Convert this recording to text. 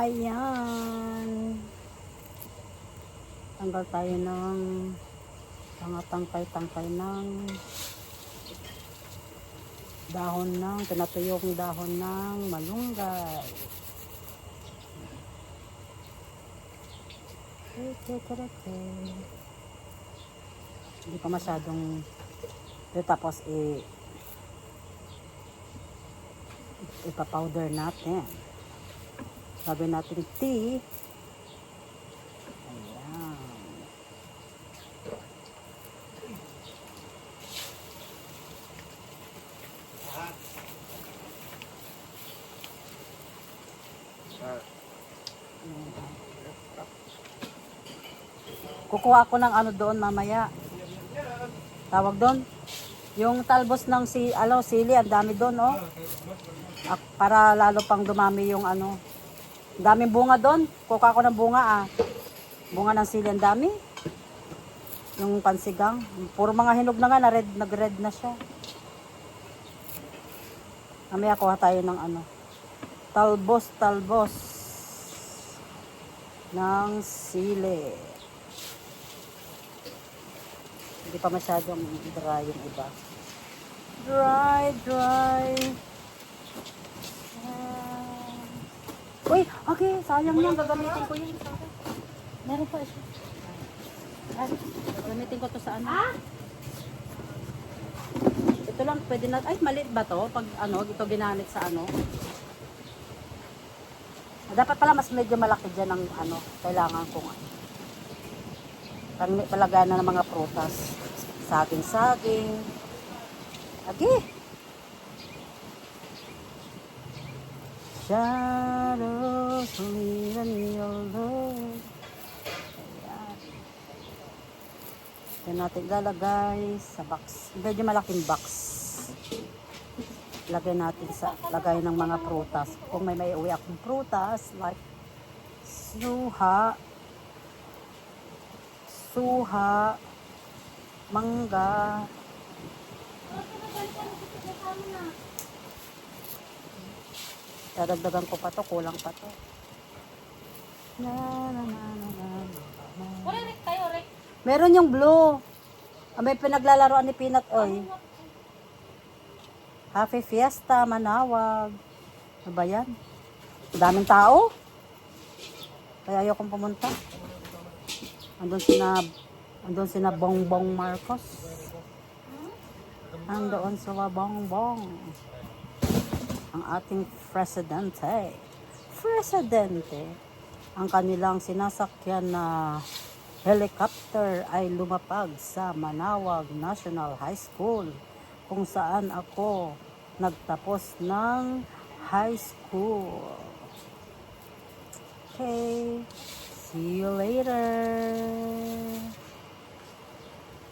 Ayan. Tanggal tayo ng mga tangkay-tangkay ng dahon ng, tinatuyong dahon ng malunggay. Hindi pa masyadong tapos ipa-powder natin. Gagawin natin tea. Ayan. Kukuha ako ng ano doon mamaya. Tawag doon. Yung talbos ng sili, ang dami doon, oh. Para lalo pang dumami yung ano. Ang daming bunga doon. Kukuha ako ng bunga, ah. Bunga ng sili, ang dami. Yung pansigang. Puro mga hinog na nga, nag-red na siya. Mamaya kuha tayo ng ano. Talbos ng sili. Hindi pa masyadong dry yung iba. Dry. Uy, okay, sayang yan. Gagamitin ko yan. Meron pa siya. Gagamitin ko to sa ano. Ito lang, pwede na. Ay, maliit ba to? Pag ano, ito ginamit sa ano. Dapat pala mas medyo malaki dyan ang ano. Kailangan kong ano. Palagyan na ng mga prutas. Saging. Okay. Shadows leaving your love. Ayan. Ito natin lalagay sa box. Medyo malaking box. Lagay natin sa lagay ng mga prutas. Kung may uwi akong prutas like suha, mangga. Dadagdagan ko pa to, kulang pa to. Meron yung blue. May pinaglalaroan ni Peanut Oy. Happy Fiesta, Manawag. Ano ba yan? Daming tao. Kaya ayokong pumunta. Andun sina Bongbong Marcos. Andoon sila Bongbong. Ang ating presidente. Ang kanilang sinasakyan na helicopter ay lumapag sa Manawag National High School, kung saan ako nagtapos ng high school. Okay. See you later.